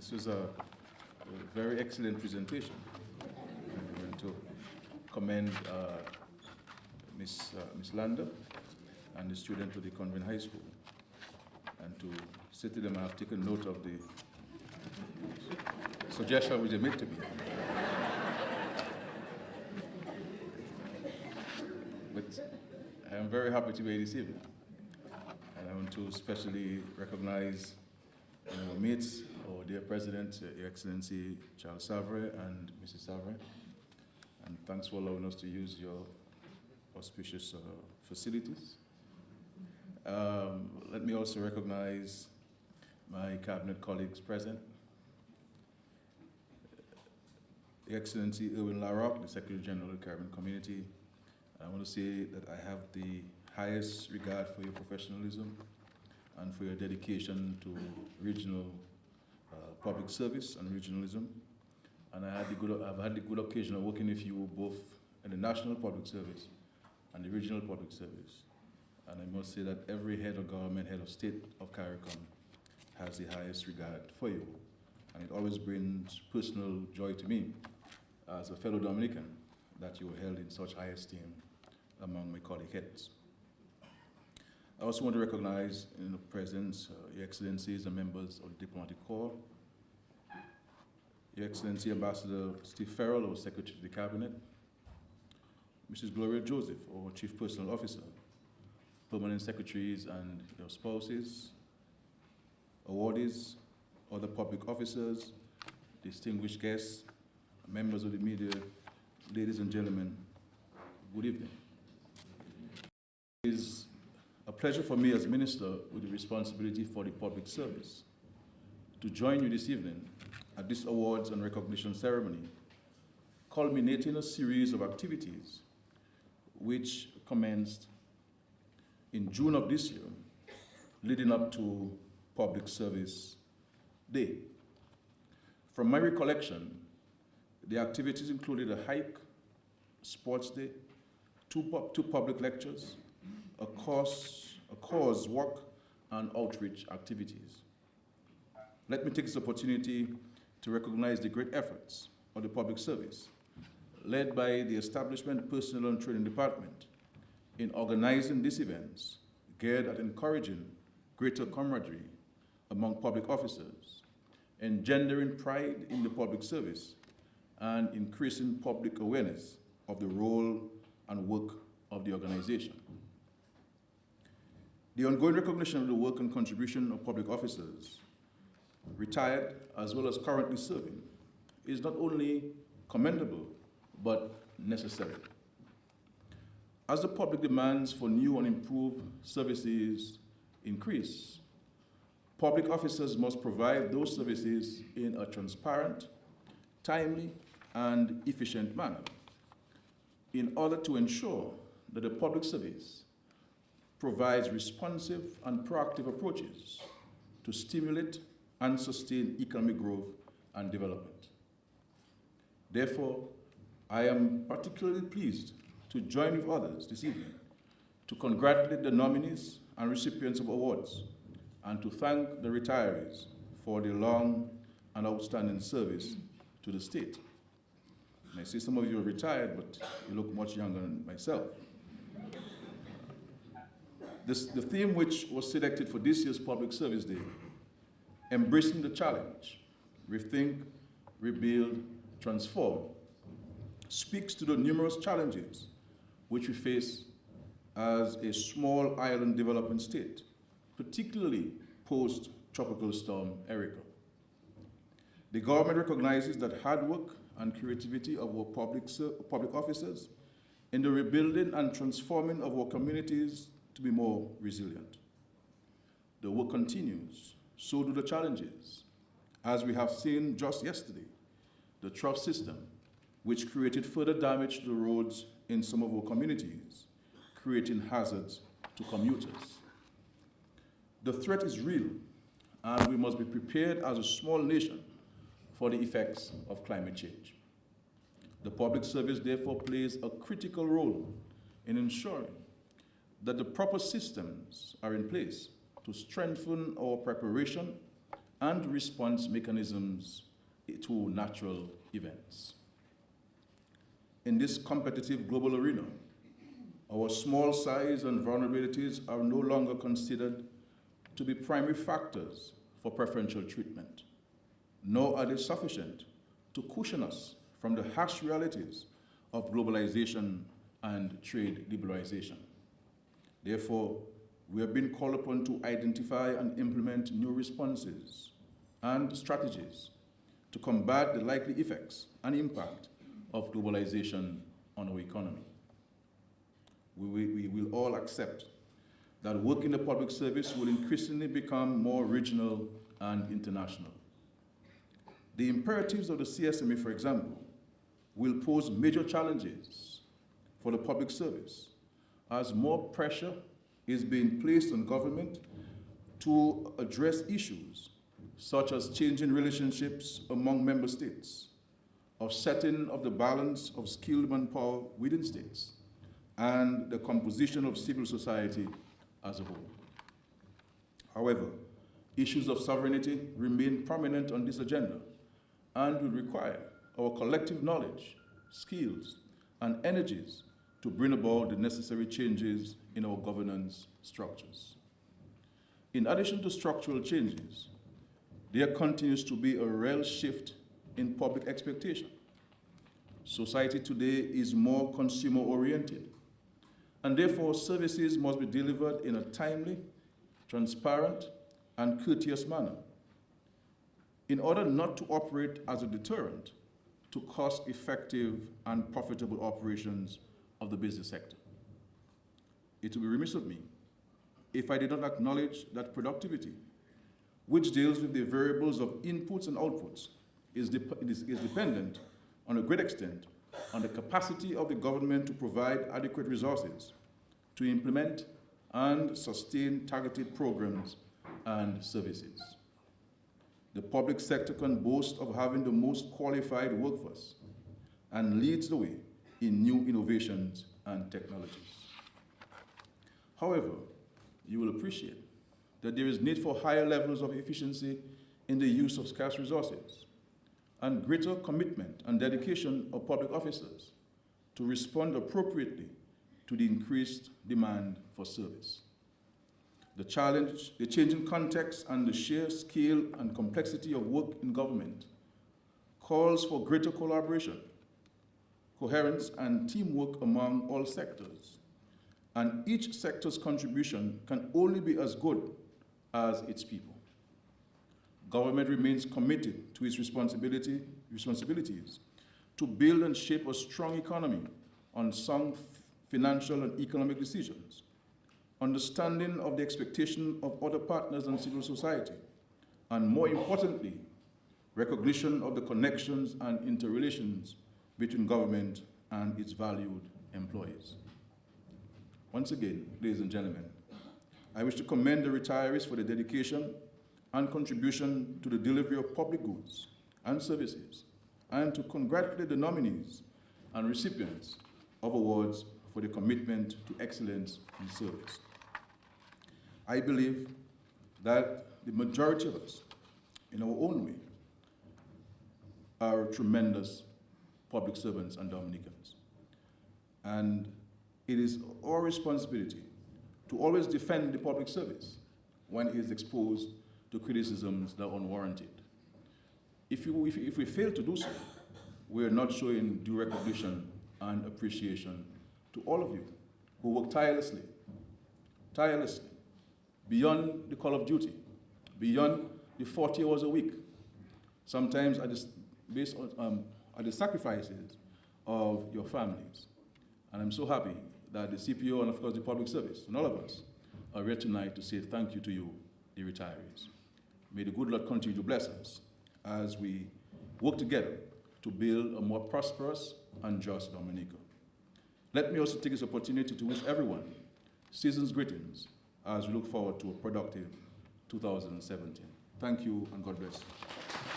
This was a very excellent presentation. I want to commend Miss Lander and the student of the Convent High School, and to say to them I have taken note of the suggestion which they made to me. But I am very happy to be here this evening, and I want to especially recognize our mates, our dear President, Your Excellency Charles Savre and Mrs. Savre, and thanks for allowing us to use your auspicious facilities. Let me also recognize my cabinet colleagues present. Your Excellency Irwin Larrock, the Secretary General of the Caribbean Community. I want to say that I have the highest regard for your professionalism and for your dedication to regional public service and regionalism. And I've had the good occasion of working with you both in the national public service and the regional public service. And I must say that every head of government, head of state of CARICOM has the highest regard for you. And it always brings personal joy to me as a fellow Dominican that you were held in such high esteem among my colleague heads. I also want to recognize in the presence Your Excellencies and members of the Diplomatic Corps, Your Excellency Ambassador Steve Farrell, our Secretary to the Cabinet, Mrs. Gloria Joseph, our Chief Personal Officer, permanent secretaries and your spouses, awardees, other public officers, distinguished guests, members of the media, ladies and gentlemen, good evening. It is a pleasure for me as Minister with the responsibility for the public service to join you this evening at this awards and recognition ceremony, culminating a series of activities which commenced in June of this year, leading up to Public Service Day. From my recollection, the activities included a hike, sports day, two public lectures, a cause walk, and outreach activities. Let me take this opportunity to recognize the great efforts of the public service, led by the Establishment Personnel and Training Department, in organizing these events geared at encouraging greater camaraderie among public officers, engendering pride in the public service, and increasing public awareness of the role and work of the organization. The ongoing recognition of the work and contribution of public officers, retired as well as currently serving, is not only commendable, but necessary. As the public demands for new and improved services increase, public officers must provide those services in a transparent, timely, and efficient manner in order to ensure that the public service provides responsive and proactive approaches to stimulate and sustain economic growth and development. Therefore, I am particularly pleased to join with others this evening to congratulate the nominees and recipients of awards and to thank the retirees for their long and outstanding service to the state. And I see some of you are retired, but you look much younger than myself. The theme which was selected for this year's Public Service Day, Embracing the Challenge, Rethink, Rebuild, Transform, speaks to the numerous challenges which we face as a small island development state, particularly post-Tropical Storm Erika. The government recognizes that hard work and creativity of our public officers in the rebuilding and transforming of our communities to be more resilient. The work continues, so do the challenges. As we have seen just yesterday, the trough system, which created further damage to the roads in some of our communities, creating hazards to commuters. The threat is real, and we must be prepared as a small nation for the effects of climate change. The public service therefore plays a critical role in ensuring that the proper systems are in place to strengthen our preparation and response mechanisms to natural events. In this competitive global arena, our small size and vulnerabilities are no longer considered to be primary factors for preferential treatment, nor are they sufficient to cushion us from the harsh realities of globalization and trade liberalization. Therefore, we have been called upon to identify and implement new responses and strategies to combat the likely effects and impact of globalization on our economy. We will all accept that work in the public service will increasingly become more regional and international. The imperatives of the CSME, for example, will pose major challenges for the public service as more pressure is being placed on government to address issues such as changing relationships among member states, offsetting of the balance of skilled manpower within states, and the composition of civil society as a whole. However, issues of sovereignty remain prominent on this agenda and will require our collective knowledge, skills, and energies to bring about the necessary changes in our governance structures. In addition to structural changes, there continues to be a real shift in public expectation. Society today is more consumer-oriented, and therefore services must be delivered in a timely, transparent, and courteous manner in order not to operate as a deterrent to cost-effective and profitable operations of the business sector. It would be remiss of me if I did not acknowledge that productivity, which deals with the variables of inputs and outputs, is dependent on a great extent on the capacity of the government to provide adequate resources to implement and sustain targeted programs and services. The public sector can boast of having the most qualified workforce and leads the way in new innovations and technologies. However, you will appreciate that there is need for higher levels of efficiency in the use of scarce resources and greater commitment and dedication of public officers to respond appropriately to the increased demand for service. The changing context and the sheer scale and complexity of work in government calls for greater collaboration, coherence, and teamwork among all sectors. And each sector's contribution can only be as good as its people. Government remains committed to its responsibilities to build and shape a strong economy on sound financial and economic decisions, understanding of the expectation of other partners and civil society, and more importantly, recognition of the connections and interrelations between government and its valued employees. Once again, ladies and gentlemen, I wish to commend the retirees for their dedication and contribution to the delivery of public goods and services, and to congratulate the nominees and recipients of awards for their commitment to excellence in service. I believe that the majority of us, in our own way, are tremendous public servants and Dominicans. And it is our responsibility to always defend the public service when it is exposed to criticisms that are unwarranted. If we fail to do so, we are not showing due recognition and appreciation to all of you who work tirelessly, beyond the call of duty, beyond the 40 hours a week, sometimes based on the sacrifices of your families. And I'm so happy that the CPO and of course the public service and all of us are here tonight to say thank you to you, the retirees. May the good Lord continue to bless us as we work together to build a more prosperous and just Dominica. Let me also take this opportunity to wish everyone season's greetings as we look forward to a productive 2017. Thank you and God bless you.